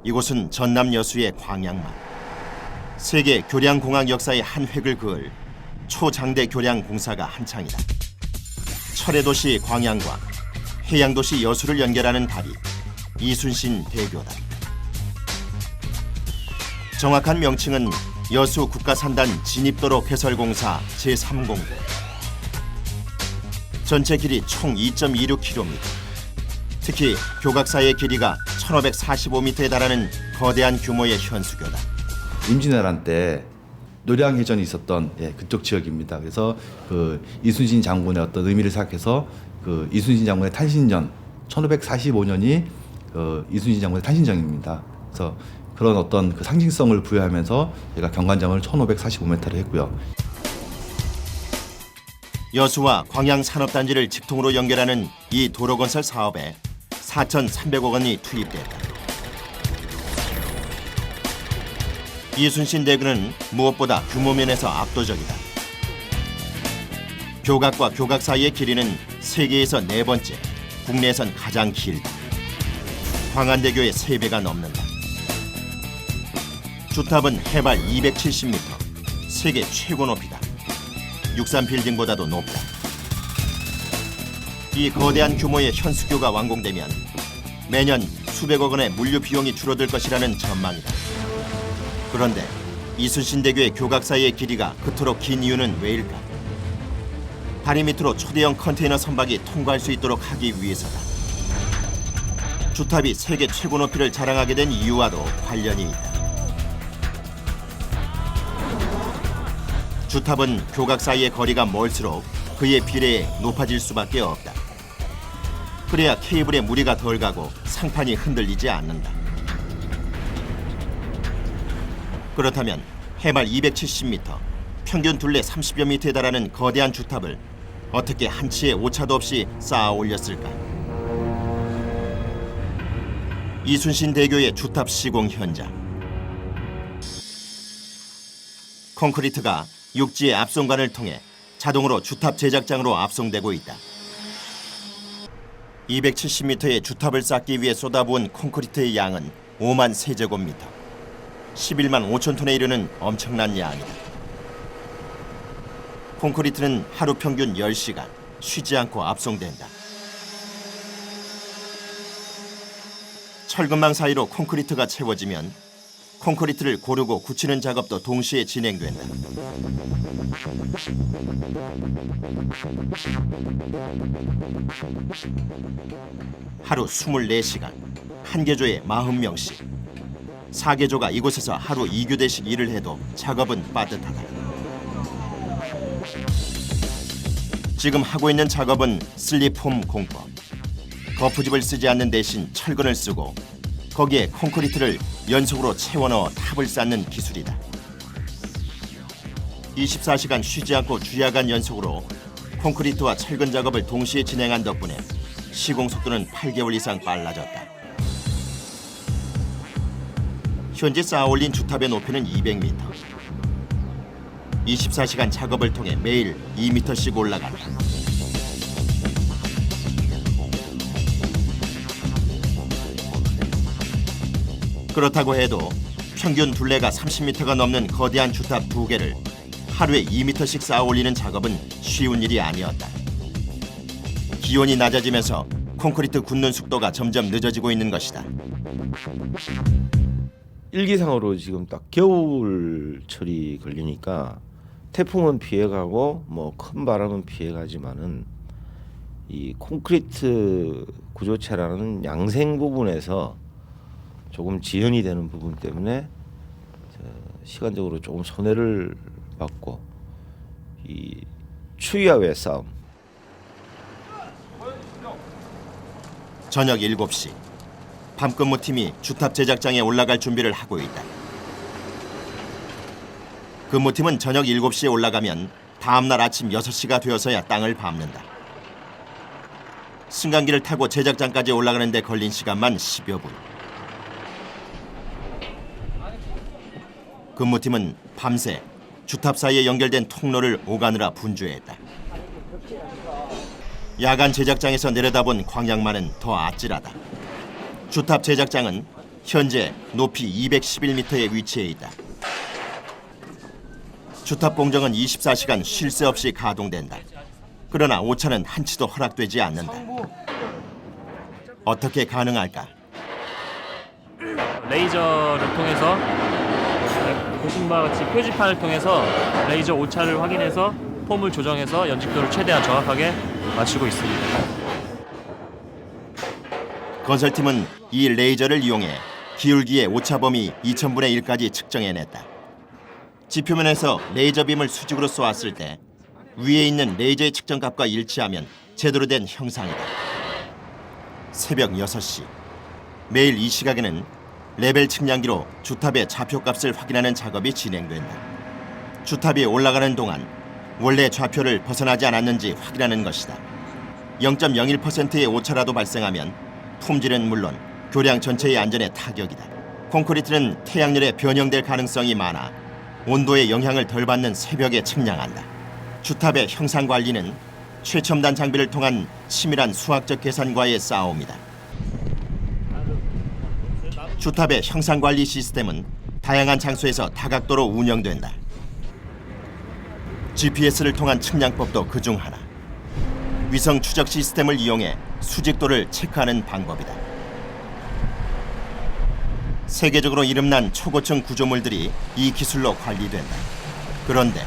이곳은 전남 여수의 광양만. 세계 교량공학 역사의 한 획을 그을 초장대 교량 공사가 한창이다. 철의 도시 광양과 해양 도시 여수를 연결하는 다리, 이순신 대교다. 정확한 명칭은 여수 국가산단 진입도로 개설공사 제3공도. 전체 길이 총 2.26km. 특히 교각사의 길이가 1545m에 달하는 거대한 규모의 현수교다. 임진왜란 때 노량해전이 있었던 그쪽 지역입니다. 그래서 그 이순신 장군의 어떤 의미를 생각해서 그 이순신 장군의 탄신전 1545년이 이순신 장군의 탄신전입니다. 그래서 그런 어떤 그 상징성을 부여하면서 저희가 경관장을 1545m를 했고요. 여수와 광양 산업단지를 직통으로 연결하는 이 도로건설 사업에 4,300억 원이 투입됐다. 이순신 대교는 무엇보다 규모 면에서 압도적이다. 교각과 교각 사이의 길이는 세계에서 4번째, 국내에선 가장 길다. 광안대교의 3배가 넘는다. 주탑은 해발 270m, 세계 최고 높이다. 63빌딩보다도 높다. 이 거대한 규모의 현수교가 완공되면 매년 수백억 원의 물류 비용이 줄어들 것이라는 전망이다. 그런데 이순신 대교의 교각 사이의 길이가 그토록 긴 이유는 왜일까? 다리 밑으로 초대형 컨테이너 선박이 통과할 수 있도록 하기 위해서다. 주탑이 세계 최고 높이를 자랑하게 된 이유와도 관련이 있다. 주탑은 교각 사이의 거리가 멀수록 그에 비례해 높아질 수밖에 없다. 그래야 케이블에 무리가 덜 가고 상판이 흔들리지 않는다. 그렇다면 해발 270m, 평균 둘레 30여 미터에 달하는 거대한 주탑을 어떻게 한치의 오차도 없이 쌓아 올렸을까? 이순신 대교의 주탑 시공 현장. 콘크리트가 육지의 압송관을 통해 자동으로 주탑 제작장으로 압송되고 있다. 270m의 주탑을 쌓기 위해 쏟아부은 콘크리트의 양은 5만 세제곱미터, 11만 5천 톤에 이르는 엄청난 양이다. 콘크리트는 하루 평균 10시간 쉬지 않고 압송된다. 철근망 사이로 콘크리트가 채워지면 콘크리트를 고르고 굳히는 작업도 동시에 진행된다. 하루 24시간, 한 개조에 40명씩. 4개조가 이곳에서 하루 2교대씩 일을 해도 작업은 빠듯하다. 지금 하고 있는 작업은 슬립폼 공법. 거푸집을 쓰지 않는 대신 철근을 쓰고 거기에 콘크리트를 연속으로 채워넣어 탑을 쌓는 기술이다. 24시간 쉬지 않고 주야간 연속으로 콘크리트와 철근 작업을 동시에 진행한 덕분에 시공 속도는 8개월 이상 빨라졌다. 현재 쌓아올린 주탑의 높이는 200m. 24시간 작업을 통해 매일 2m씩 올라간다. 그렇다고 해도 평균 둘레가 30m가 넘는 거대한 주탑 2개를 하루에 2m씩 쌓아 올리는 작업은 쉬운 일이 아니었다. 기온이 낮아지면서 콘크리트 굳는 속도가 점점 늦어지고 있는 것이다. 일기상으로 지금 딱 겨울철이 걸리니까 태풍은 피해가고 뭐 큰 바람은 피해가지만은 이 콘크리트 구조체라는 양생 부분에서 조금 지연이 되는 부분 때문에 시간적으로 조금 손해를 받고 이 추위와의 싸움. 저녁 7시. 밤근무팀이 주탑 제작장에 올라갈 준비를 하고 있다. 근무팀은 저녁 7시에 올라가면 다음날 아침 6시가 되어서야 땅을 밟는다. 승강기를 타고 제작장까지 올라가는 데 걸린 시간만 10여 분. 근무팀은 밤새 주탑 사이에 연결된 통로를 오가느라 분주했다. 야간 제작장에서 내려다본 광양만은 더 아찔하다. 주탑 제작장은 현재 높이 211m에 위치해 있다. 주탑 공정은 24시간 쉴 새 없이 가동된다. 그러나 오차는 한치도 허락되지 않는다. 어떻게 가능할까? 레이저를 통해서 보신 바와 같이 표지판을 통해서 레이저 오차를 확인해서 폼을 조정해서 연직도를 최대한 정확하게 맞추고 있습니다. 건설팀은 이 레이저를 이용해 기울기의 오차 범위 2000분의 1까지 측정해냈다. 지표면에서 레이저 빔을 수직으로 쏘았을 때 위에 있는 레이저의 측정값과 일치하면 제대로 된 형상이다. 새벽 6시. 매일 이 시각에는 레벨 측량기로 주탑의 좌표값을 확인하는 작업이 진행된다. 주탑이 올라가는 동안 원래 좌표를 벗어나지 않았는지 확인하는 것이다. 0.01%의 오차라도 발생하면 품질은 물론 교량 전체의 안전에 타격이다. 콘크리트는 태양열에 변형될 가능성이 많아 온도의 영향을 덜 받는 새벽에 측량한다. 주탑의 형상 관리는 최첨단 장비를 통한 치밀한 수학적 계산과의 싸움이다. 주탑의 형상 관리 시스템은 다양한 장소에서 다각도로 운영된다. GPS를 통한 측량법도 그중 하나. 위성 추적 시스템을 이용해 수직도를 체크하는 방법이다. 세계적으로 이름난 초고층 구조물들이 이 기술로 관리된다. 그런데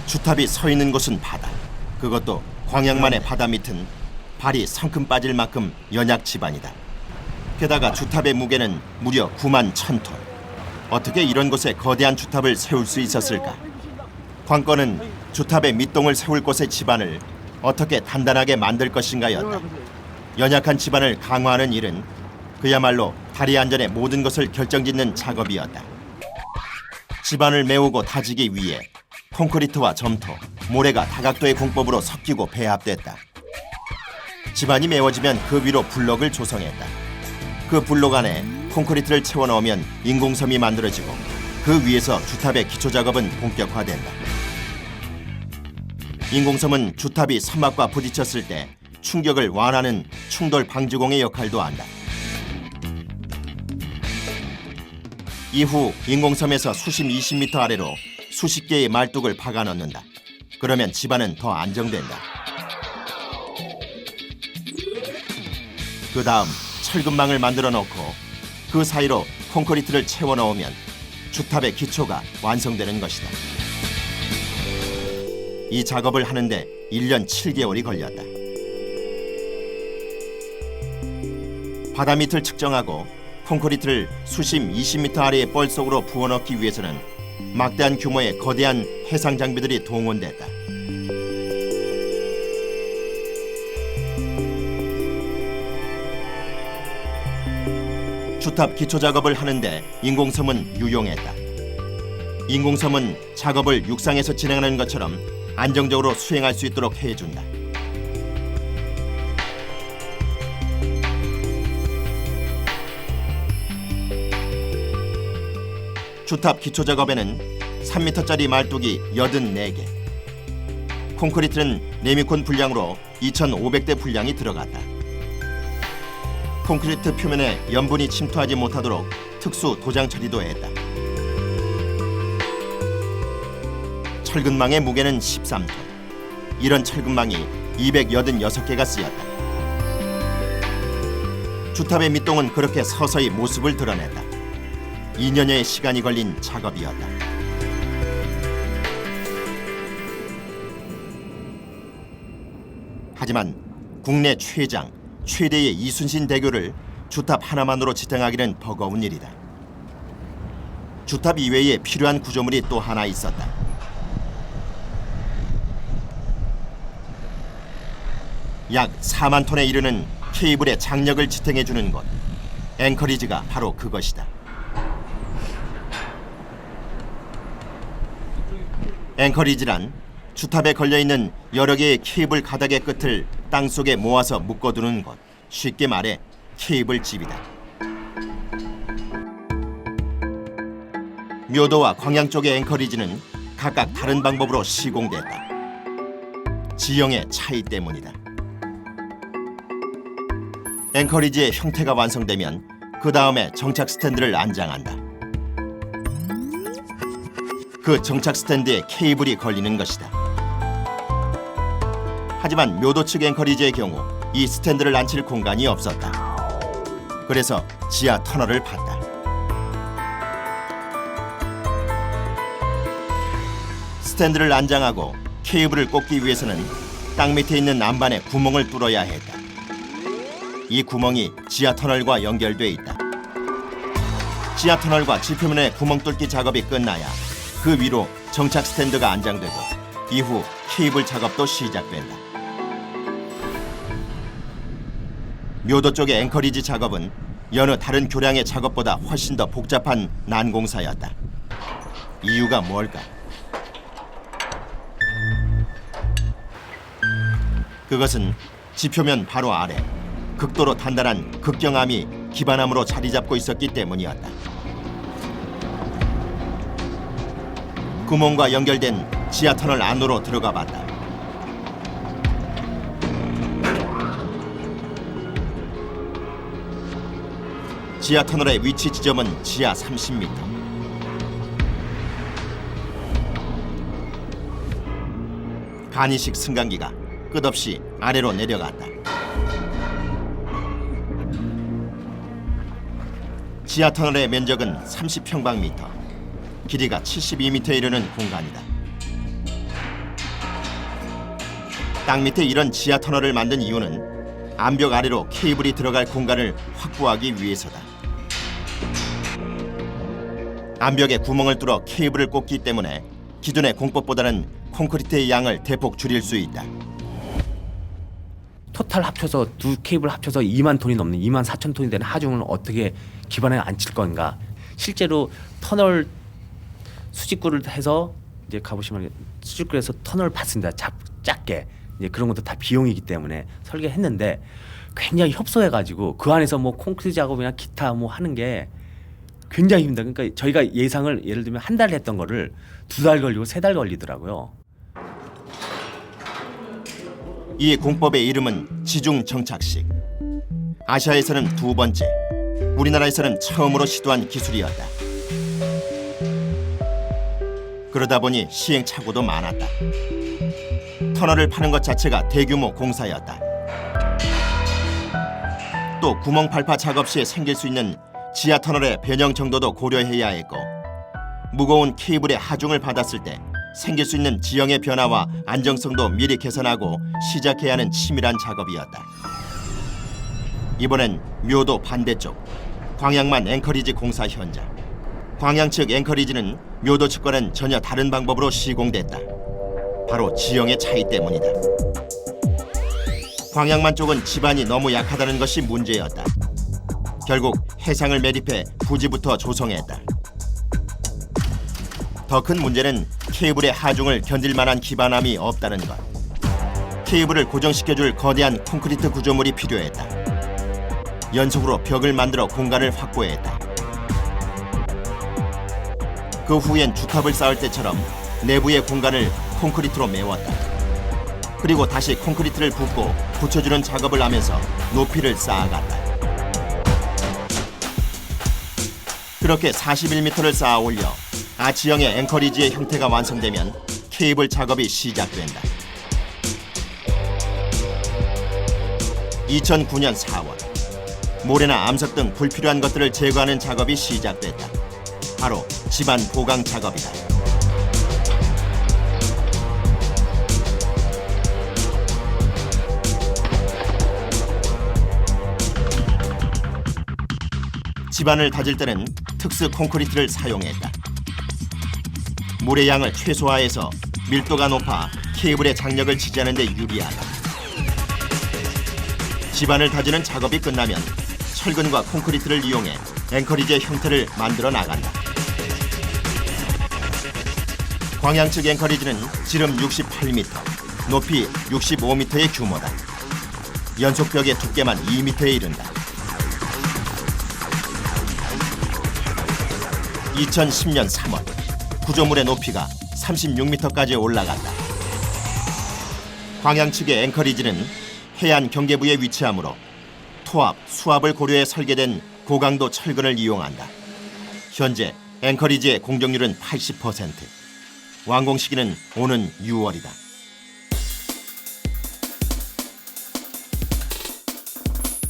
주탑이 서 있는 곳은 바다. 그것도 광양만의 바다 밑은 발이 성큼 빠질 만큼 연약 지반이다. 게다가 주탑의 무게는 무려 9만 1000톤. 어떻게 이런 곳에 거대한 주탑을 세울 수 있었을까? 관건은 주탑의 밑동을 세울 곳의 지반을 어떻게 단단하게 만들 것인가였다. 연약한 지반을 강화하는 일은 그야말로 다리 안전의 모든 것을 결정짓는 작업이었다. 지반을 메우고 다지기 위해 콘크리트와 점토, 모래가 다각도의 공법으로 섞이고 배합됐다. 지반이 메워지면 그 위로 블록을 조성했다. 그 블록 안에 콘크리트를 채워 넣으면 인공섬이 만들어지고 그 위에서 주탑의 기초 작업은 본격화된다. 인공섬은 주탑이 선박과 부딪혔을 때 충격을 완화하는 충돌 방지공의 역할도 한다. 이후 인공섬에서 수심 20m 아래로 수십 개의 말뚝을 박아 넣는다. 그러면 지반은 더 안정된다. 그 다음 철근망을 만들어 놓고 그 사이로 콘크리트를 채워 넣으면 주탑의 기초가 완성되는 것이다. 이 작업을 하는데 1년 7개월이 걸렸다. 바다 밑을 측정하고 콘크리트를 수심 20m 아래의 뻘 속으로 부어넣기 위해서는 막대한 규모의 거대한 해상 장비들이 동원됐다. 주탑 기초 작업을 하는데 인공섬은 유용했다. 인공섬은 작업을 육상에서 진행하는 것처럼 안정적으로 수행할 수 있도록 해준다. 주탑 기초 작업에는 3m짜리 말뚝이 84개, 콘크리트는 네미콘 분량으로 2,500대 분량이 들어갔다. 콘크리트 표면에 염분이 침투하지 못하도록 특수 도장 처리도 했다. 철근망의 무게는 13톤. 이런 철근망이 286개가 쓰였다. 주탑의 밑동은 그렇게 서서히 모습을 드러냈다. 2년여의 시간이 걸린 작업이었다. 하지만 국내 최장, 최대의 이순신 대교를 주탑 하나만으로 지탱하기는 버거운 일이다. 주탑 이외에 필요한 구조물이 또 하나 있었다. 약 4만 톤에 이르는 케이블의 장력을 지탱해주는 곳, 앵커리지가 바로 그것이다. 앵커리지란 주탑에 걸려있는 여러 개의 케이블 가닥의 끝을 땅속에 모아서 묶어두는 곳, 쉽게 말해 케이블집이다. 묘도와 광양 쪽의 앵커리지는 각각 다른 방법으로 시공됐다. 지형의 차이 때문이다. 앵커리지의 형태가 완성되면 그 다음에 정착 스탠드를 안장한다. 그 정착 스탠드에 케이블이 걸리는 것이다. 하지만 묘도 측 앵커리지의 경우 이 스탠드를 앉힐 공간이 없었다. 그래서 지하 터널을 팠다. 스탠드를 안장하고 케이블을 꽂기 위해서는 땅 밑에 있는 안반에 구멍을 뚫어야 했다. 이 구멍이 지하 터널과 연결돼 있다. 지하 터널과 지표면의 구멍 뚫기 작업이 끝나야 그 위로 정착 스탠드가 안장되고 이후 케이블 작업도 시작된다. 묘도 쪽의 앵커리지 작업은 여느 다른 교량의 작업보다 훨씬 더 복잡한 난공사였다. 이유가 뭘까? 그것은 지표면 바로 아래 극도로 단단한 극경암이 기반암으로 자리 잡고 있었기 때문이었다. 구멍과 연결된 지하 터널 안으로 들어가 봤다. 지하 터널의 위치 지점은 지하 30m. 간이식 승강기가 끝없이 아래로 내려갔다. 지하 터널의 면적은 30평방미터, 길이가 72m에 이르는 공간이다. 땅 밑에 이런 지하 터널을 만든 이유는 암벽 아래로 케이블이 들어갈 공간을 확보하기 위해서다. 암벽에 구멍을 뚫어 케이블을 꽂기 때문에 기존의 공법보다는 콘크리트의 양을 대폭 줄일 수 있다. 토탈 합쳐서 두 케이블 합쳐서 2만 톤이 넘는 2만 4천 톤이 되는 하중을 어떻게 기반에 앉힐 건가? 실제로 터널 수직구를 해서 이제 가보시면 수직구에서 터널을 팠습니다. 작게 이제 그런 것도 다 비용이기 때문에 설계했는데 굉장히 협소해가지고 그 안에서 뭐 콘크리트 작업이나 기타 뭐 하는 게 굉장히 힘들다. 그러니까 저희가 예상을 예를 들면 한 달 했던 거를 2달 걸리고 3달 걸리더라고요. 이 공법의 이름은 지중 정착식. 아시아에서는 두 번째, 우리나라에서는 처음으로 시도한 기술이었다. 그러다 보니 시행착오도 많았다. 터널을 파는 것 자체가 대규모 공사였다. 또 구멍 발파 작업 시에 생길 수 있는 지하 터널의 변형 정도도 고려해야 했고, 무거운 케이블의 하중을 받았을 때 생길 수 있는 지형의 변화와 안정성도 미리 계산하고 시작해야 하는 치밀한 작업이었다. 이번엔 묘도 반대쪽 광양만 앵커리지 공사 현장. 광양 측 앵커리지는 묘도 측과는 전혀 다른 방법으로 시공됐다. 바로 지형의 차이 때문이다. 광양만 쪽은 지반이 너무 약하다는 것이 문제였다. 결국 해상을 매립해 부지부터 조성했다. 더 큰 문제는 케이블의 하중을 견딜 만한 기반함이 없다는 것. 케이블을 고정시켜줄 거대한 콘크리트 구조물이 필요했다. 연속으로 벽을 만들어 공간을 확보했다. 그 후엔 주탑을 쌓을 때처럼 내부의 공간을 콘크리트로 메웠다. 그리고 다시 콘크리트를 붓고 붙여주는 작업을 하면서 높이를 쌓아갔다. 그렇게 41m를 쌓아 올려 아치형의 앵커리지의 형태가 완성되면 케이블 작업이 시작된다. 2009년 4월, 모래나 암석 등 불필요한 것들을 제거하는 작업이 시작됐다. 바로 지반 보강 작업이다. 지반을 다질 때는 특수 콘크리트를 사용했다. 물의 양을 최소화해서 밀도가 높아 케이블의 장력을 지지하는 데 유리하다. 지반을 다지는 작업이 끝나면 철근과 콘크리트를 이용해 앵커리지의 형태를 만들어 나간다. 광양 측 앵커리지는 지름 68m, 높이 65m의 규모다. 연속벽의 두께만 2m에 이른다. 2010년 3월, 구조물의 높이가 36m까지 올라간다. 광양 측의 앵커리지는 해안 경계부에 위치하므로 토압, 수압을 고려해 설계된 고강도 철근을 이용한다. 현재 앵커리지의 공정률은 80%. 완공 시기는 오는 6월이다.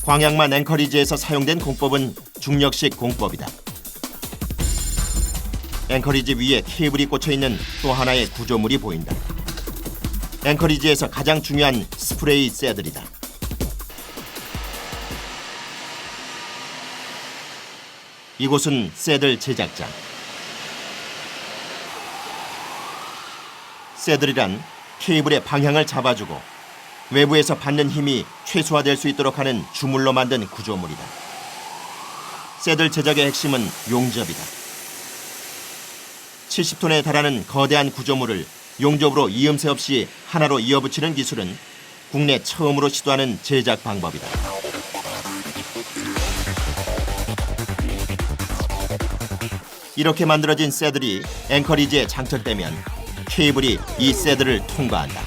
광양만 앵커리지에서 사용된 공법은 중력식 공법이다. 앵커리지 위에 케이블이 꽂혀있는 또 하나의 구조물이 보인다. 앵커리지에서 가장 중요한 스프레이 새들이다. 이곳은 새들 제작장. 새들이란 케이블의 방향을 잡아주고 외부에서 받는 힘이 최소화될 수 있도록 하는 주물로 만든 구조물이다. 새들 제작의 핵심은 용접이다. 70톤에 달하는 거대한 구조물을 용접으로 이음새 없이 하나로 이어붙이는 기술은 국내 처음으로 시도하는 제작 방법이다. 이렇게 만들어진 새들이 앵커리지에 장착되면 케이블이 이 새들을 통과한다.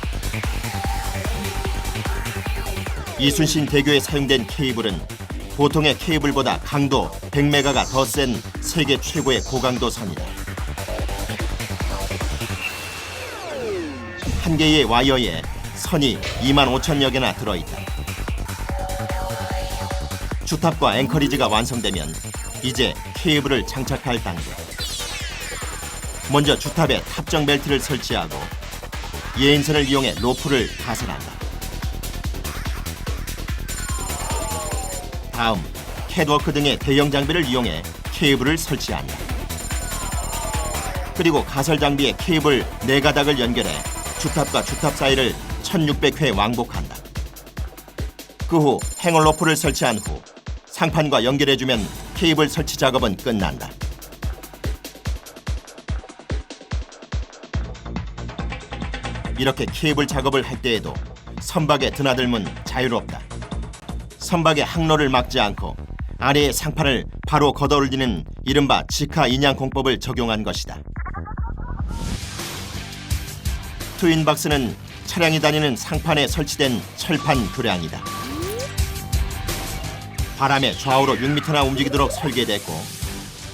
이순신 대교에 사용된 케이블은 보통의 케이블보다 강도 100메가가 더 센 세계 최고의 고강도 선이다. 한 개의 와이어에 선이 25,000여 개나 들어있다. 주탑과 앵커리지가 완성되면 이제 케이블을 장착할 단계. 먼저 주탑에 탑정 벨트를 설치하고 예인선을 이용해 로프를 가설한다. 다음 캣워크 등의 대형 장비를 이용해 케이블을 설치한다. 그리고 가설 장비에 케이블 4가닥을 연결해 주탑과 주탑 사이를 1600회 왕복한다. 그 후 행어 로프를 설치한 후 상판과 연결해주면 케이블 설치 작업은 끝난다. 이렇게 케이블 작업을 할 때에도 선박의 드나들면 자유롭다. 선박의 항로를 막지 않고 아래의 상판을 바로 걷어올리는 이른바 직하 인양 공법을 적용한 것이다. 트윈박스는 차량이 다니는 상판에 설치된 철판 교량이다. 바람에 좌우로 6m나 움직이도록 설계됐고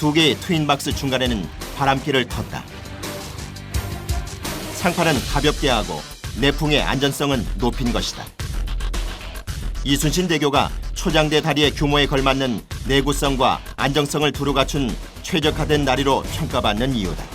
2개의 트윈박스 중간에는 바람길을 텄다. 상판은 가볍게 하고 내풍의 안전성은 높인 것이다. 이순신 대교가 초장대 다리의 규모에 걸맞는 내구성과 안정성을 두루 갖춘 최적화된 다리로 평가받는 이유다.